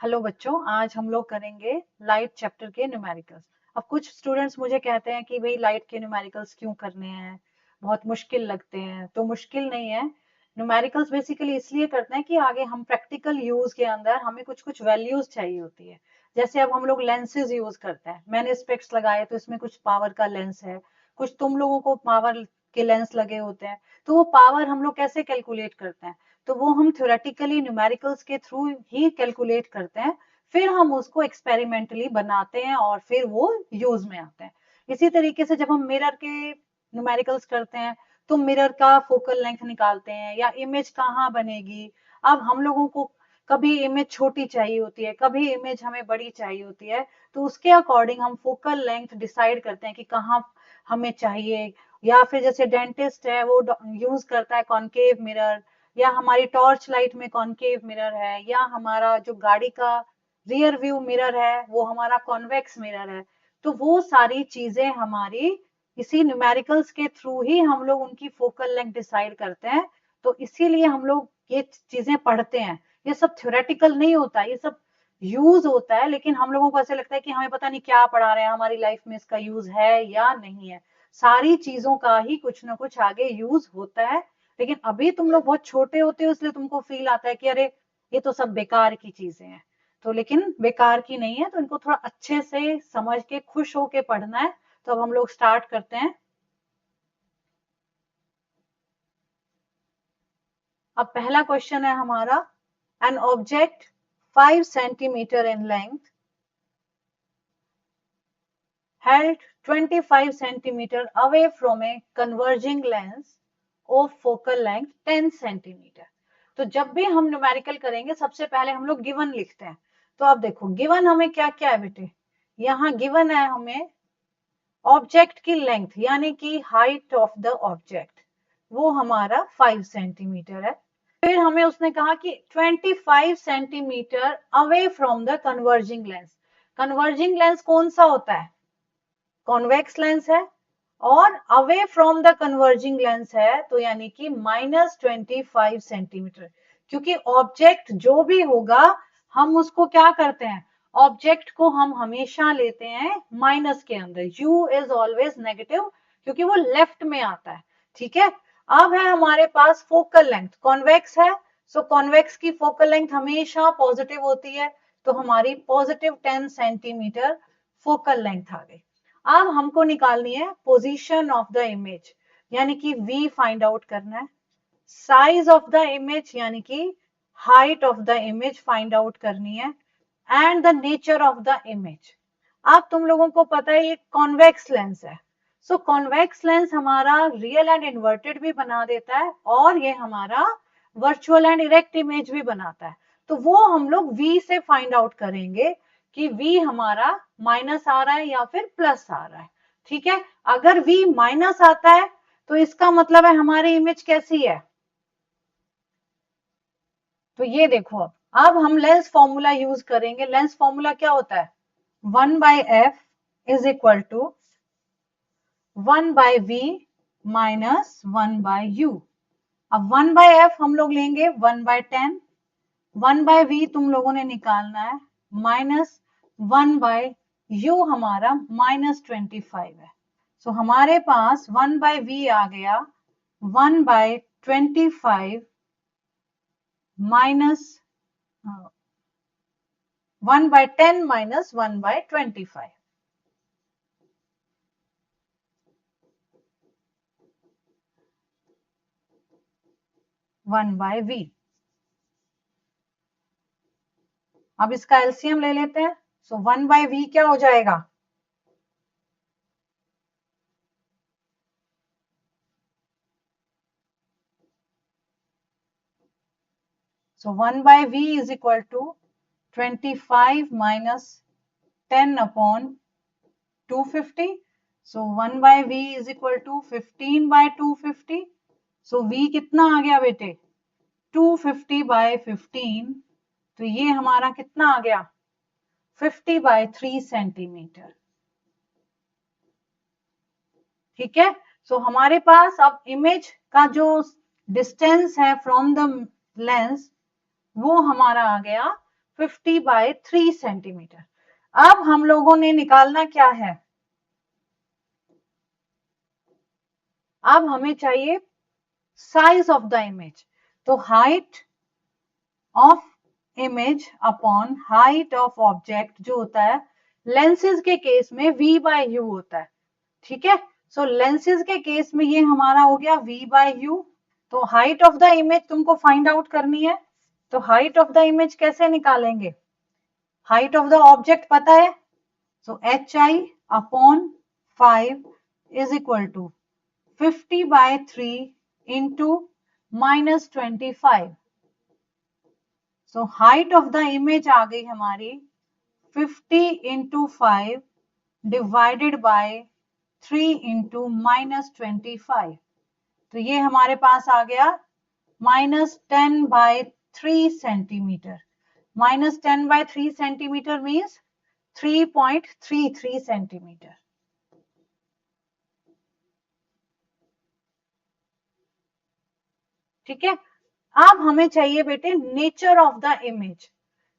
Hello बच्चों, आज हम लोग करेंगे लाइट चैप्टर के न्यूमेरिकल्स। अब कुछ स्टूडेंट्स मुझे कहते हैं कि भाई लाइट के न्यूमेरिकल्स क्यों करने हैं, बहुत मुश्किल लगते हैं। तो मुश्किल नहीं है, न्यूमेरिकल्स बेसिकली इसलिए करते हैं कि आगे हम प्रैक्टिकल यूज के अंदर हमें कुछ कुछ वैल्यूज चाहिए होती है। जैसे अब हम लोग लेंसेज यूज करते हैं, मैंने स्पेक्स लगाए तो इसमें कुछ पावर का लेंस है, कुछ तुम लोगों को पावर के लेंस लगे होते हैं। तो वो पावर हम लोग कैसे कैलकुलेट करते हैं, तो वो हम थ्योरेटिकली न्यूमेरिकल्स के थ्रू ही कैलकुलेट करते हैं। फिर हम उसको एक्सपेरिमेंटली बनाते हैं और फिर वो यूज में आते हैं। इसी तरीके से जब हम मिरर के न्यूमेरिकल्स करते हैं तो मिरर का फोकल लेंथ निकालते हैं या इमेज कहाँ बनेगी। अब हम लोगों को कभी इमेज छोटी चाहिए होती है, कभी इमेज हमें बड़ी चाहिए होती है, तो उसके अकॉर्डिंग हम फोकल लेंथ डिसाइड करते हैं कि कहाँ हमें चाहिए। या फिर जैसे डेंटिस्ट है वो यूज करता है कॉनकेव मिरर, या हमारी टॉर्च लाइट में कॉनकेव मिरर है, या हमारा जो गाड़ी का रियर व्यू मिरर है वो हमारा कॉन्वेक्स मिरर है। तो वो सारी चीजें हमारी इसी न्यूमेरिकल्स के थ्रू ही हम लोग उनकी फोकल लेंथ डिसाइड करते हैं। तो इसीलिए हम लोग ये चीजें पढ़ते हैं। ये सब थ्योरेटिकल नहीं होता, ये सब यूज होता है, लेकिन हम लोगों को ऐसे लगता है कि हमें पता नहीं क्या पढ़ा रहे हैं, हमारी लाइफ में इसका यूज है या नहीं है। सारी चीजों का ही कुछ ना कुछ आगे यूज होता है। लेकिन अभी तुम लोग बहुत छोटे होते हो इसलिए तुमको फील आता है कि अरे ये तो सब बेकार की चीजें हैं। तो लेकिन बेकार की नहीं है, तो इनको थोड़ा अच्छे से समझ के खुश होके पढ़ना है। तो अब हम लोग स्टार्ट करते हैं। अब पहला क्वेश्चन है हमारा, an object 5 centimetre in length held 25 centimeter away from a converging lens of focal length 10 centimeter। तो जब भी हम न्यूमेरिकल करेंगे सबसे पहले हम लोग गिवन लिखते हैं। तो आप देखो गिवन हमें क्या क्या है बेटे, यहाँ गिवन है हमें ऑब्जेक्ट की लेंथ यानी कि हाइट ऑफ द ऑब्जेक्ट, वो हमारा 5 सेंटीमीटर है। फिर हमें उसने कहा कि 25 centimetre away from the converging lens. Converging lens कौन सा होता है, कॉन्वेक्स लेंस है। और away from the converging lens है तो यानी कि -25 सेंटीमीटर। क्योंकि ऑब्जेक्ट जो भी होगा हम उसको क्या करते हैं, ऑब्जेक्ट को हम हमेशा लेते हैं माइनस के अंदर, u इज ऑलवेज नेगेटिव क्योंकि वो लेफ्ट में आता है। ठीक है। अब है हमारे पास फोकल लेंथ, कॉन्वेक्स है, सो कॉन्वेक्स की फोकल लेंथ हमेशा पॉजिटिव होती है। तो हमारी पॉजिटिव 10 सेंटीमीटर फोकल लेंथ आ गई। अब हमको निकालनी है पोजीशन ऑफ द इमेज, यानी कि v फाइंड आउट करना है। साइज ऑफ द इमेज यानी कि height of the image find out करनी है। And the nature of the image. अब तुम लोगों को पता है ये कॉन्वेक्स लेंस है, सो कॉन्वेक्स लेंस हमारा रियल एंड इन्वर्टेड भी बना देता है और ये हमारा वर्चुअल एंड इरेक्ट इमेज भी बनाता है। तो वो हम लोग v से फाइंड आउट करेंगे कि v हमारा माइनस आ रहा है या फिर प्लस आ रहा है। ठीक है। अगर v माइनस आता है तो इसका मतलब है हमारी इमेज कैसी है। तो ये देखो, अब हम लेंस फॉर्मूला यूज करेंगे। लेंस फॉर्मूला क्या होता है, 1/f is equal to 1/v minus 1/u। अब 1/f हम लोग लेंगे 1/10, 1/v तुम लोगों ने निकालना है, माइनस 1/u हमारा -25 है। सो हमारे पास 1/v आ गया 1/25 माइनस 1/10 माइनस 1/25। 1/v। अब इसका एलसीएम ले लेते हैं। सो 1/v क्या हो जाएगा, so 1/v is equal to 25 minus 10 upon 250. So 1/v is equal to 15/250. So v कितना आ गया बेटे, 250/15। तो ये हमारा कितना आ गया, 50/3 सेंटीमीटर। ठीक है। सो हमारे पास अब इमेज का जो डिस्टेंस है फ्रॉम द लेंस वो हमारा आ गया 50/3 सेंटीमीटर। अब हम लोगों ने निकालना क्या है, अब हमें चाहिए साइज ऑफ द इमेज। तो height of image upon height of object जो होता है लेंसेज के केस में v/u होता है, ठीक है। सो लेंसेज के केस में ये हमारा हो गया v/u। तो हाइट ऑफ द इमेज तुमको फाइंड आउट करनी है, तो हाइट ऑफ द इमेज कैसे निकालेंगे, हाइट ऑफ द ऑब्जेक्ट पता है, so hi upon 5 is equal to 50/3 into -25। So height of the image आ गई हमारी 50 इंटू 5 डिवाइडेड बाय 3 इंटू -25। तो ये हमारे पास आ गया -10/3 सेंटीमीटर। -10/3 centimetre means 3.33 centimetre. ठीक है। अब हमें चाहिए बेटे nature of the image.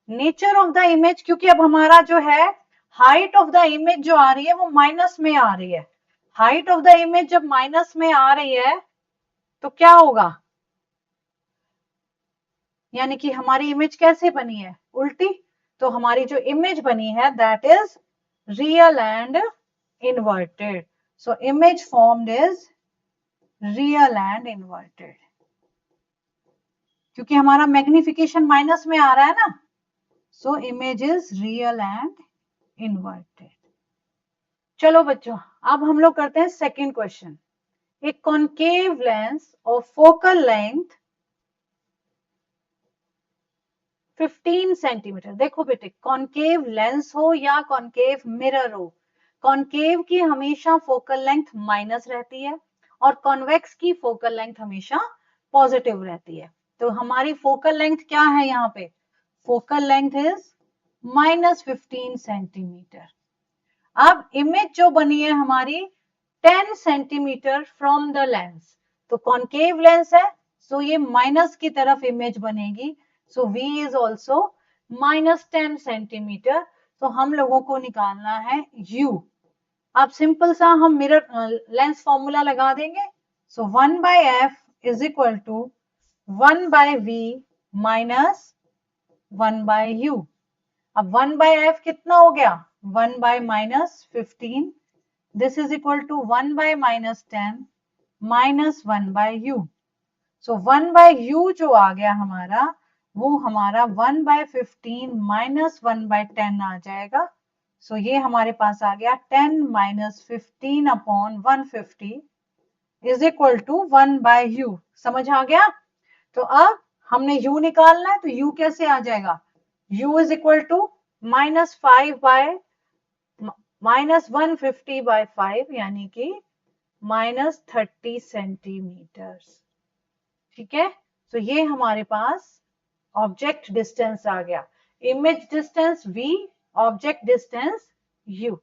Nature of the image, क्योंकि अब हमारा जो है हाइट ऑफ द इमेज जो आ रही है वो माइनस में आ रही है। हाइट ऑफ द इमेज जब माइनस में आ रही है तो क्या होगा, यानी कि हमारी इमेज कैसे बनी है, उल्टी। तो हमारी जो इमेज बनी है that is real and inverted. So image formed is real and inverted, क्योंकि हमारा मैग्निफिकेशन माइनस में आ रहा है ना। So image is real and inverted. चलो बच्चों, अब हम लोग करते हैं second question. A concave lens of focal length 15 centimetre. देखो बेटे, कॉन्केव लेंस हो या कॉन्केव मिरर हो, कॉन्केव की हमेशा फोकल लेंथ माइनस रहती है और कॉन्वेक्स की फोकल लेंथ हमेशा पॉजिटिव रहती है। तो हमारी फोकल लेंथ क्या है यहाँ पे, फोकल लेंथ इज -15 सेंटीमीटर। अब इमेज जो बनी है हमारी 10 सेंटीमीटर फ्रॉम द लेंस, तो कॉन्केव लेंस है, सो ये माइनस की तरफ इमेज बनेगी। सो v इज ऑल्सो -10 सेंटीमीटर। तो हम लोगों को निकालना है u। अब सिंपल सा हम मिरर लेंस फॉर्मूला लगा देंगे। So 1/f is equal to 1/v minus 1/u। अब 1/f कितना हो गया, 1/-15, this is equal to 1/-10 minus 1/u। So 1/u जो आ गया हमारा, वो हमारा 1/15 माइनस 1/10 आ जाएगा। सो ये हमारे पास आ गया 10 - 15 upon 150 is equal to 1/u। समझ आ गया। तो अब हमने u निकालना है, तो u कैसे आ जाएगा, u इज इक्वल टू -150/5 यानी कि -30 सेंटीमीटर। ठीक है। तो ये हमारे पास ऑब्जेक्ट डिस्टेंस आ गया, image distance v, object distance u।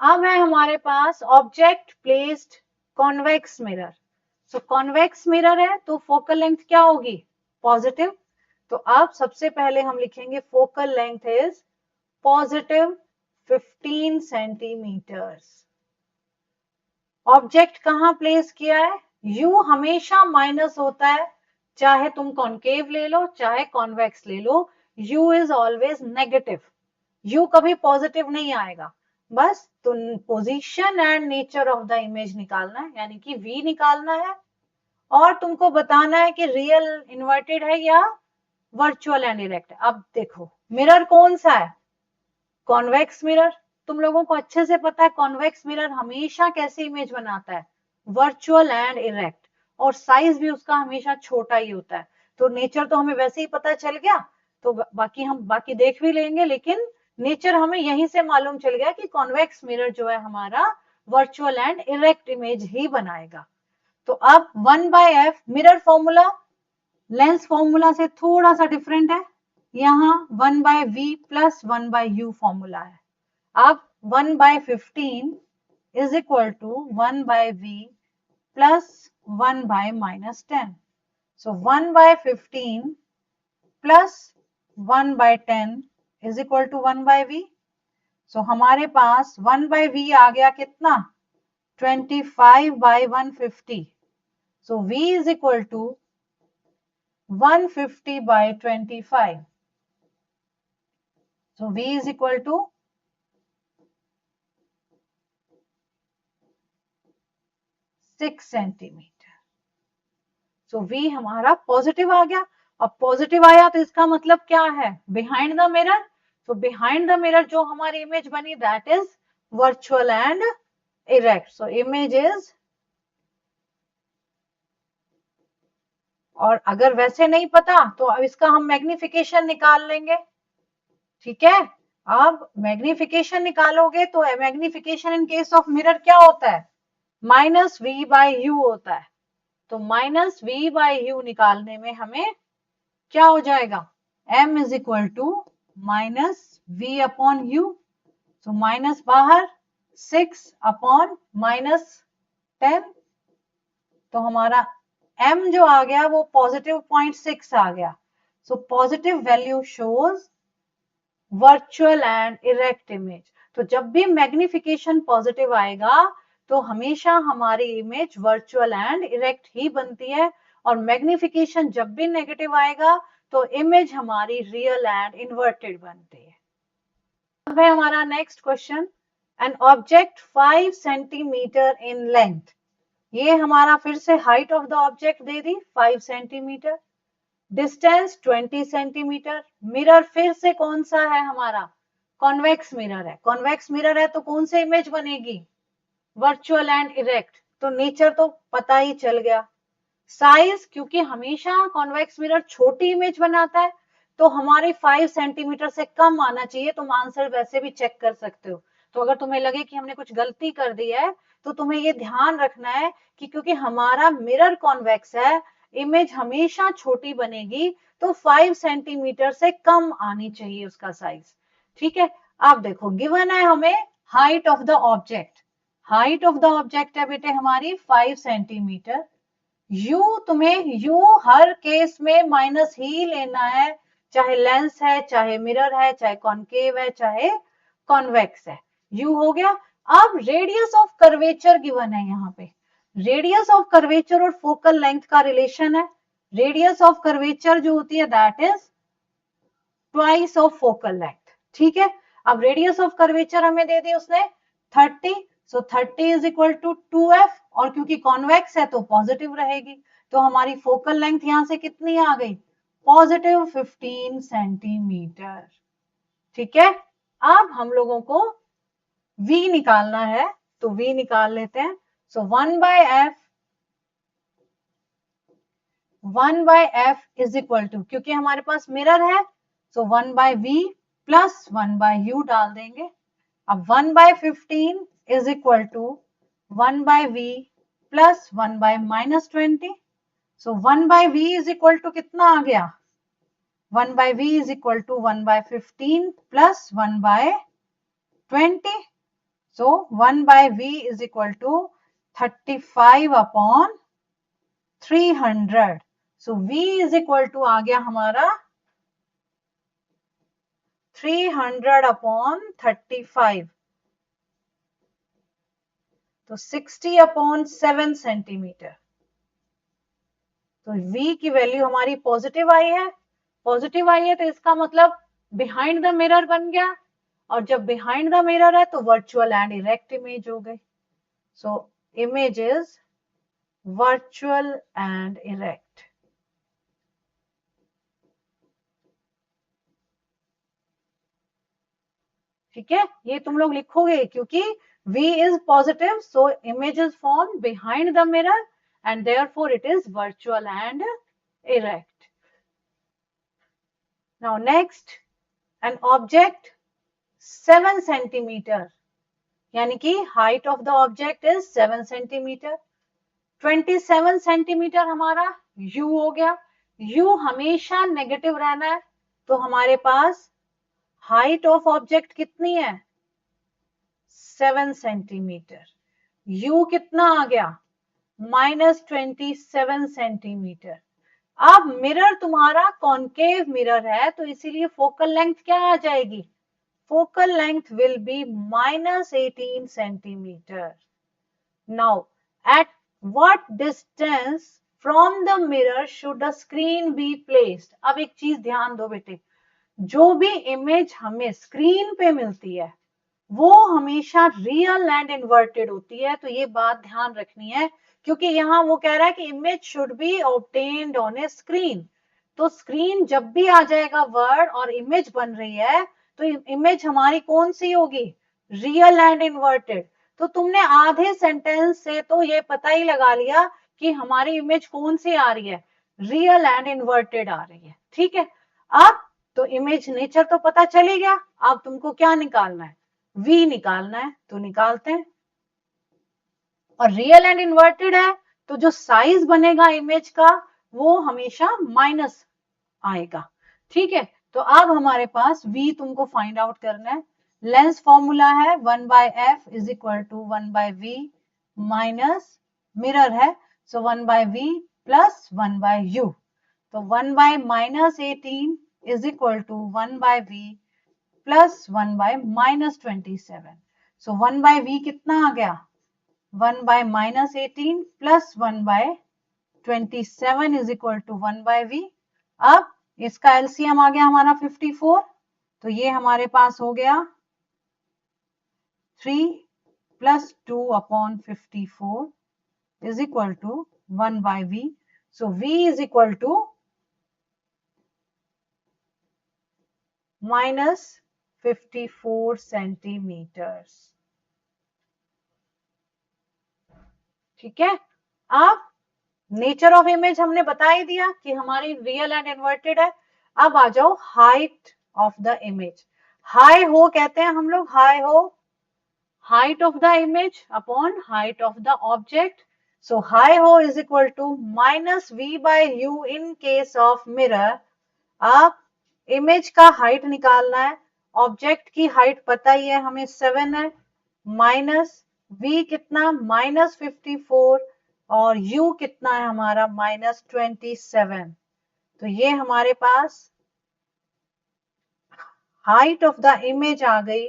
अब है हमारे पास ऑब्जेक्ट प्लेस्ड कॉन्वेक्स मिरर। सो कॉन्वेक्स मिरर है तो फोकल लेंथ क्या होगी, पॉजिटिव। तो अब सबसे पहले हम लिखेंगे focal length is positive 15 centimetres. Object कहां प्लेस किया है, u हमेशा माइनस होता है, चाहे तुम कॉन्केव ले लो चाहे कॉन्वेक्स ले लो, u is always negative, u कभी पॉजिटिव नहीं आएगा। बस तो position and nature of the image निकालना है, यानी कि v निकालना है, और तुमको बताना है कि रियल इन्वर्टेड है या वर्चुअल एंड इरेक्ट। अब देखो मिरर कौन सा है, कॉन्वेक्स मिरर। तुम लोगों को अच्छे से पता है कॉन्वेक्स मिरर हमेशा कैसी इमेज बनाता है, वर्चुअल एंड इरेक्ट, और साइज भी उसका हमेशा छोटा ही होता है। तो नेचर तो हमें वैसे ही पता चल गया, तो बाकी हम बाकी देख भी लेंगे, लेकिन नेचर हमें यहीं से मालूम चल गया कि कॉन्वेक्स मिरर जो है हमारा वर्चुअल एंड इरेक्ट इमेज ही बनाएगा। तो अब 1/f mirror formula lens formula से थोड़ा सा डिफरेंट है, यहाँ 1/v प्लस 1/u फॉर्मूला है। अब 1/15 is equal to 1/v plus 1/-10। So 1/15 plus 1/10 is equal to 1/v। So हमारे पास 1/v आ गया कितना, 25/150। So v is equal to 150/25। So v is equal to 6 centimetre. So v हमारा पॉजिटिव आ गया। अब पॉजिटिव आया तो इसका मतलब क्या है, बिहाइंड द मिरर। तो बिहाइंड द मिरर जो हमारी इमेज बनी that is virtual and erect. So image is, और अगर वैसे नहीं पता तो अब इसका हम मैग्निफिकेशन निकाल लेंगे। ठीक है, अब मैग्निफिकेशन निकालोगे तो magnification in case of mirror क्या होता है, -v/u होता है। तो -v/u निकालने में हमें क्या हो जाएगा, m is equal to -v/u। तो माइनस बाहर 6/-10। तो हमारा m जो आ गया वो +0.6 आ गया। So positive value shows virtual and erect image. तो जब भी मैग्निफिकेशन पॉजिटिव आएगा तो हमेशा हमारी इमेज वर्चुअल एंड इरेक्ट ही बनती है, और मैग्निफिकेशन जब भी नेगेटिव आएगा तो इमेज हमारी रियल एंड इन्वर्टेड बनती है। अब है हमारा next question, an object 5 centimetre in length. ये हमारा फिर से height of the object they the 5 centimetre, distance 20 centimetre. Mirror फिर से कौन सा है हमारा, कॉन्वेक्स मिरर है। कॉन्वेक्स मिरर है तो कौन सी इमेज बनेगी, वर्चुअल एंड इरेक्ट। तो नेचर तो पता ही चल गया। साइज, क्योंकि हमेशा कॉन्वेक्स मिरर छोटी इमेज बनाता है तो हमारे 5 सेंटीमीटर से कम आना चाहिए। तुम आंसर वैसे भी चेक कर सकते हो। तो अगर तुम्हें लगे कि हमने कुछ गलती कर दी है तो तुम्हें ये ध्यान रखना है कि क्योंकि हमारा मिरर कॉन्वेक्स है, इमेज हमेशा छोटी बनेगी, तो 5 सेंटीमीटर से कम आनी चाहिए उसका साइज। ठीक है, आप देखो गिवन है हमें height of the object. Height of the object है बेटे हमारी 5 सेंटीमीटर। यू, तुम्हें यू हर केस में माइनस ही लेना है, चाहे लेंस है, चाहे मिरर है, चाहे कॉनकेव है, चाहे कॉन्वेक्स है। यू हो गया। अब रेडियस ऑफ कर्वेचर गिवन है यहाँ पे। रेडियस ऑफ कर्वेचर और फोकल लेंथ का रिलेशन है। रेडियस ऑफ कर्वेचर जो होती है that is twice of focal length. ठीक है, अब रेडियस ऑफ कर्वेचर हमें दे दी उसने 30। सो 30 इज इक्वल टू 2f, और क्योंकि कॉन्वेक्स है तो पॉजिटिव रहेगी। तो हमारी फोकल लेंथ यहां से कितनी आ गई, +15 सेंटीमीटर। ठीक है, अब हम लोगों को v निकालना है, तो v निकाल लेते हैं। सो 1/f इज इक्वल टू, क्योंकि हमारे पास मिरर है सो 1/v प्लस 1/u डाल देंगे। अब 1/15 is equal to 1/v plus 1/-20। So 1/v is equal to कितना आ गया, 1/v is equal to 1/15 plus 1/20। So 1/v is equal to 35/300। So v is equal to आ गया हमारा 300/35, तो 60/7 सेंटीमीटर। तो v की वैल्यू हमारी पॉजिटिव आई है। पॉजिटिव आई है तो इसका मतलब बिहाइंड द मिरर बन गया, और जब बिहाइंड द मिरर है तो वर्चुअल एंड इरेक्ट इमेज हो गई। So image is virtual and erect. ठीक है, ये तुम लोग लिखोगे क्योंकि v is positive, so image is formed behind the mirror and therefore it is virtual and erect. Now next, an object 7 centimeter, यानी कि height of the object is 7 centimeter. 27 centimetre हमारा u हो गया। u हमेशा negative रहना है, तो हमारे पास हाइट ऑफ ऑब्जेक्ट कितनी है, 7 सेंटीमीटर। u कितना आ गया, -27 सेंटीमीटर। अब मिरर तुम्हारा कॉन्केव मिरर है, तो इसीलिए फोकल लेंथ क्या आ जाएगी? Focal length will be -18 centimetre. Now at what distance from the mirror should the screen be placed? अब एक चीज ध्यान दो बेटे, जो भी इमेज हमें स्क्रीन पे मिलती है वो हमेशा रियल एंड इन्वर्टेड होती है, तो ये बात ध्यान रखनी है, क्योंकि यहाँ वो कह रहा है कि image should be obtained on A screen. तो स्क्रीन जब भी आ जाएगा वर्ड और इमेज बन रही है, तो इमेज हमारी कौन सी होगी? Real and inverted. तो तुमने आधे सेंटेंस से तो ये पता ही लगा लिया कि हमारी इमेज कौन सी आ रही है? रियल एंड इन्वर्टेड आ रही है. ठीक है, अब तो इमेज नेचर तो पता चली गया. अब तुमको क्या निकालना है? v निकालना है, तो निकालते हैं. और रियल एंड इन्वर्टेड है तो जो साइज बनेगा इमेज का वो हमेशा माइनस आएगा. ठीक है, तो अब हमारे पास v तुमको फाइंड आउट करना है. लेंस फॉर्मूला है 1/f is equal to 1/v minus mirror है, सो 1/v प्लस 1/u. तो 1/-18 is equal to 1/v plus 1/-27. So 1/v कितना आ गया? 1/-18 plus 1/27 is equal to 1/v. अब इसका एलसीएम आ गया हमारा 54, तो ये हमारे पास हो गया 3 plus 2/54 is equal to 1/v. So v is equal to -54 centimetres. ठीक है, अब नेचर ऑफ इमेज हमने बता ही दिया कि हमारी रियल एंड इन्वर्टेड है. अब आ जाओ height of the image. High हो कहते हैं हम लोग, हाई हो height of the image upon height of the object. So high ho is equal to minus v by u in case of mirror. अब इमेज का हाइट निकालना है, ऑब्जेक्ट की हाइट पता ही है हमें 7 है, माइनस v कितना -54 और u कितना है हमारा -27. तो ये हमारे पास हाइट ऑफ द इमेज आ गई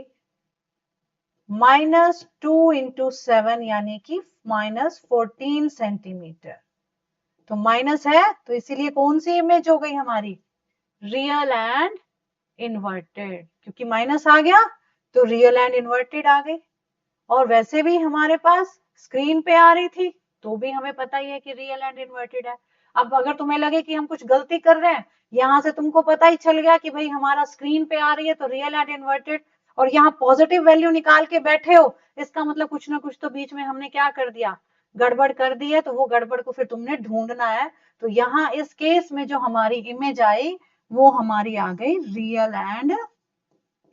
-2 इंटू 7 यानी कि -14 सेंटीमीटर. तो माइनस है तो इसीलिए कौन सी इमेज हो गई हमारी? Real and inverted. क्योंकि माइनस आ गया तो रियल एंड इन्वर्टेड आ गई. और वैसे भी हमारे पास स्क्रीन पे आ रही थी तो भी हमें पता ही है कि रियल एंड इन्वर्टेड है. अब अगर तुम्हें लगे कि हम कुछ गलती कर रहे हैं, यहां से तुमको पता ही चल गया कि भाई हमारा स्क्रीन पे आ रही है तो रियल एंड इन्वर्टेड, और यहाँ पॉजिटिव वैल्यू निकाल के बैठे हो, इसका मतलब कुछ ना कुछ तो बीच में हमने क्या कर दिया? गड़बड़ कर दी है. तो वो गड़बड़ को फिर तुमने ढूंढना है. तो यहाँ इस केस में जो हमारी इमेज आई वो हमारी आ गई रियल एंड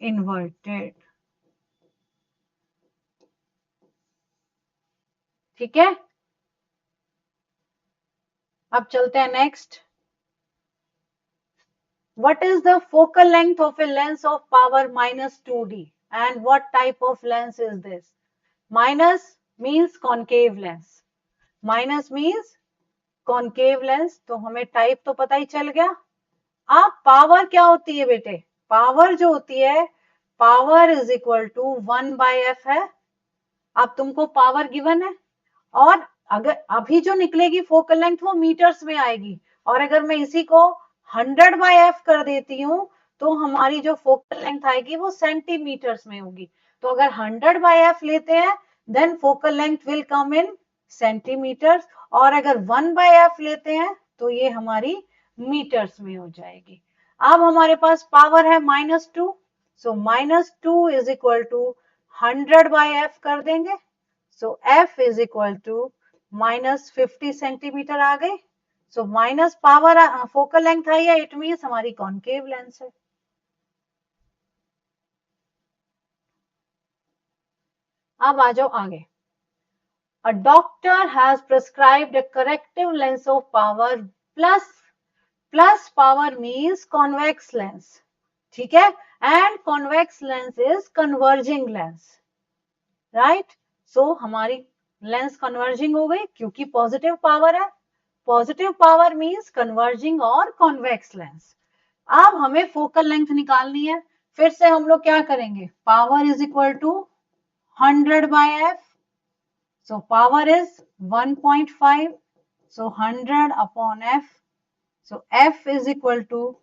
इन्वर्टेड. ठीक है, अब चलते हैं next. What is the focal length of a lens of power -2D and what type of lens is this? Minus means concave lens. Minus means concave lens. तो हमें टाइप तो पता ही चल गया. अब पावर क्या होती है बेटे? पावर जो होती है, power is equal to 1/f है. अब तुमको पावर गिवन है और अगर अभी जो निकलेगी फोकल लेंथ वो मीटर्स में आएगी, और अगर मैं इसी को 100/f कर देती हूँ तो हमारी जो फोकल लेंथ आएगी वो सेंटीमीटर्स में होगी. तो अगर 100/f लेते हैं then focal length will come in centimetres, और अगर 1/f लेते हैं तो ये हमारी मीटर्स में हो जाएगी. अब हमारे पास पावर है -2, सो -2 इज इक्वल टू 100/f कर देंगे. So F is equal to -50 centimetre आ गई. So minus power focal length आई है, इट मीन्स हमारी कॉन्केव लेंस है. अब आ जाओ आगे. A doctor has prescribed a corrective lens of power plus power means convex lens. ठीक है, and convex lens is converging lens, right? So हमारी लेंस कन्वर्जिंग हो गई क्योंकि पॉजिटिव पावर है. पॉजिटिव पावर मीन्स कन्वर्जिंग और कॉन्वेक्स लेंस। अब हमें फोकल लेंथ निकालनी है, फिर से हम लोग क्या करेंगे, power is equal to 100 by f, so power is 1.5, so 100 upon f, so f is equal to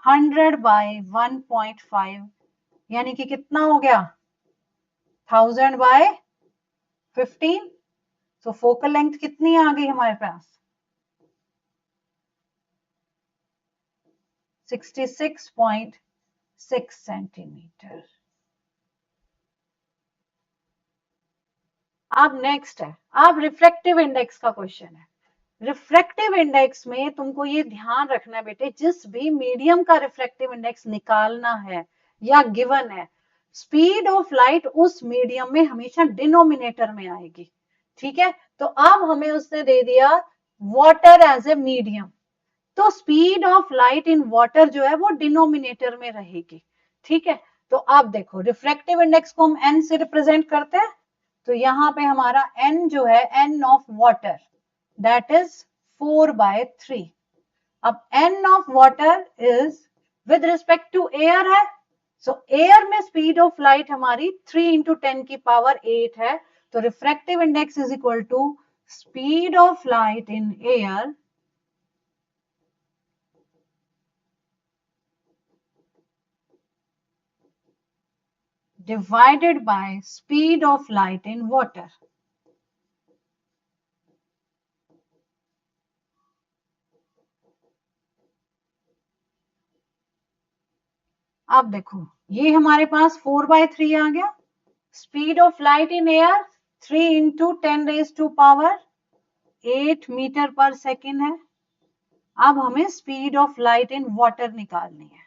100 by 1.5, यानी कि कितना हो गया 1000 by 15, so फोकल लेंथ कितनी आ गई हमारे पास 66.6 सेंटीमीटर। अब नेक्स्ट है, अब रिफ्रैक्टिव इंडेक्स का क्वेश्चन है। रिफ्रैक्टिव इंडेक्स में तुमको ये ध्यान रखना है बेटे, जिस भी मीडियम का रिफ्रैक्टिव इंडेक्स निकालना है या गिवन है, स्पीड ऑफ लाइट उस मीडियम में हमेशा डिनोमिनेटर में आएगी। ठीक है, तो अब हमें उसने दे दिया वाटर एज ए मीडियम, तो speed of light in water जो है वो डिनोमिनेटर में रहेगी। ठीक है, तो आप देखो रिफ्रैक्टिव इंडेक्स को हम एन से रिप्रेजेंट करते हैं, तो यहाँ पे हमारा n जो है n of water that is 4/3। अब n of water is with respect to air है, सो एयर में स्पीड ऑफ लाइट हमारी 3 × 10⁸ है, तो refractive index is equal to speed of light in air divided by speed of light in water। अब देखो ये हमारे पास 4/3 आ गया, speed of light in air 3 × 10⁸ metre पर सेकेंड है। अब हमें speed of light in water निकालनी है।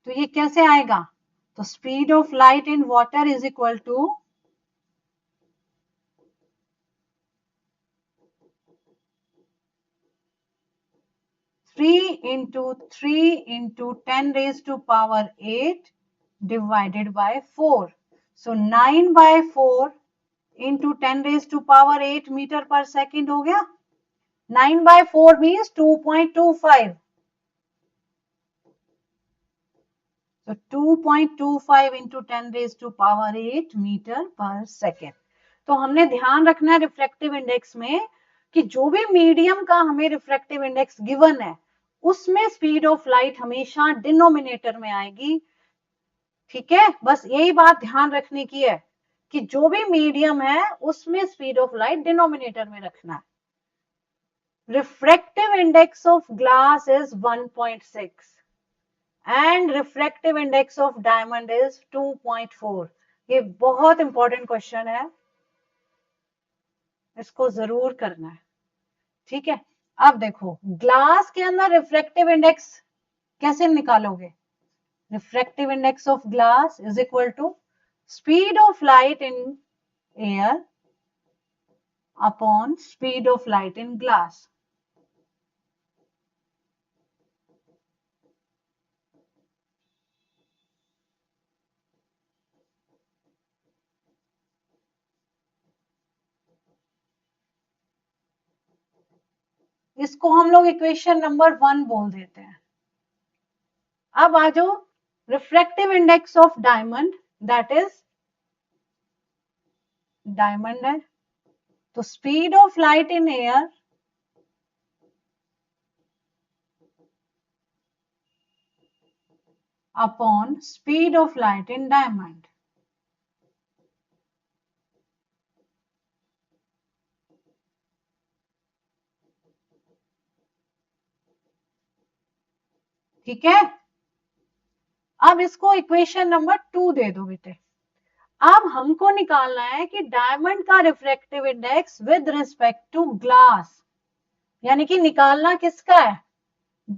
तो ये कैसे आएगा, तो speed of light in water is equal to 3 × 3 × 10⁸ divided by 4, so 9/4 × 10⁸ metre पर सेकेंड हो गया। 9/4 means 2.25, so 2.25 × 10⁸ मीटर पर सेकेंड। तो हमने ध्यान रखना है रिफ्रैक्टिव इंडेक्स में कि जो भी मीडियम का हमें रिफ्रैक्टिव इंडेक्स गिवन है उसमें स्पीड ऑफ लाइट हमेशा डिनोमिनेटर में आएगी। ठीक है, बस यही बात ध्यान रखने की है कि जो भी मीडियम है उसमें स्पीड ऑफ लाइट डिनोमिनेटर में रखना है। Refractive index of glass is 1.6 and refractive index of diamond is 2.4। ये बहुत इंपॉर्टेंट क्वेश्चन है, इसको जरूर करना है। ठीक है, अब देखो ग्लास के अंदर रिफ्रैक्टिव इंडेक्स कैसे निकालोगे, refractive index of glass is equal to speed of light in air upon speed of light in glass. इसको हम लोग इक्वेशन नंबर 1 बोल देते हैं। अब आ जाओ refractive index of diamond, that is diamond है, तो speed of light in air upon speed of light in diamond. ठीक है, अब इसको इक्वेशन नंबर 2 दे दो बेटे। अब हमको निकालना है कि डायमंड का refractive index with respect to glass, यानी कि निकालना किसका है,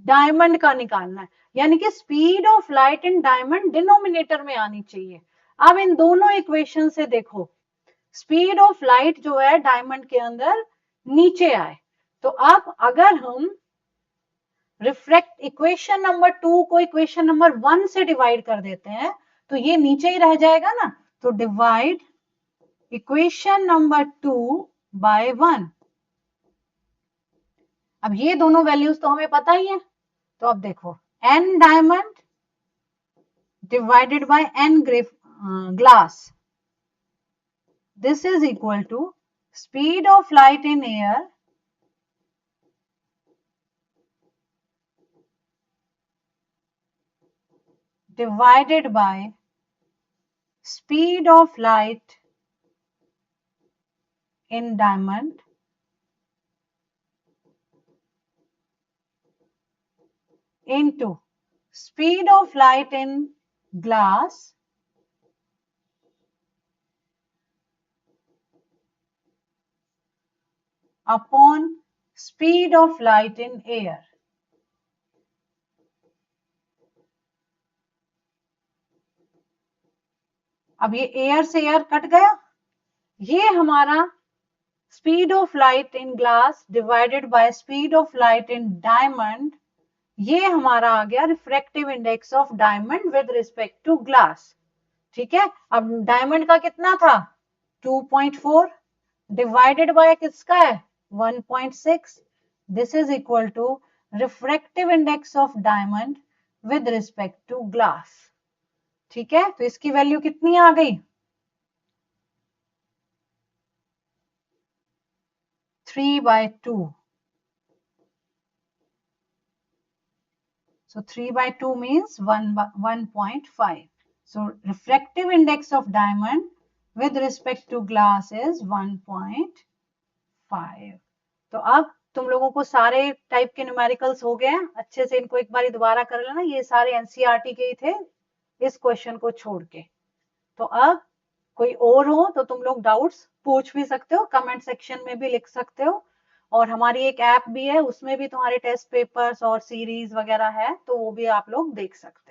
डायमंड का निकालना है, यानी कि speed of light in diamond denominator में आनी चाहिए। अब इन दोनों इक्वेशन से देखो स्पीड ऑफ लाइट जो है डायमंड के अंदर नीचे आए, तो अब अगर हम रिफ्रैक्ट इक्वेशन नंबर 2 को इक्वेशन नंबर 1 से डिवाइड कर देते हैं तो ये नीचे ही रह जाएगा ना, तो डिवाइड इक्वेशन नंबर 2 बाय 1। अब ये दोनों वैल्यूज तो हमें पता ही है, तो अब देखो n diamond divided by n glass, this is equal to speed of light in air divided by speed of light in diamond into speed of light in glass upon speed of light in air। अब ये air से air cut गया, ये हमारा speed of light in glass divided by speed of light in diamond, ये हमारा आ गया refractive index of diamond with respect to glass. ठीक है, अब डायमंड का कितना था 2.4 डिवाइडेड बाय किसका है 1.6, this is equal to refractive index of diamond with respect to glass. ठीक है, तो इसकी वैल्यू कितनी आ गई 3/2। So 3/2 means 1.5. So refractive index of diamond with respect to glass is 1.5। तो अब तुम लोगों को सारे टाइप के न्यूमेरिकल्स हो गए हैं, अच्छे से इनको एक बार दोबारा कर लेना, ये सारे एनसीईआरटी के ही थे इस क्वेश्चन को छोड़ के। तो अब कोई और हो तो तुम लोग डाउट्स पूछ भी सकते हो, कमेंट सेक्शन में भी लिख सकते हो, और हमारी एक ऐप भी है उसमें भी तुम्हारे टेस्ट पेपर्स और सीरीज वगैरह है तो वो भी आप लोग देख सकते हो।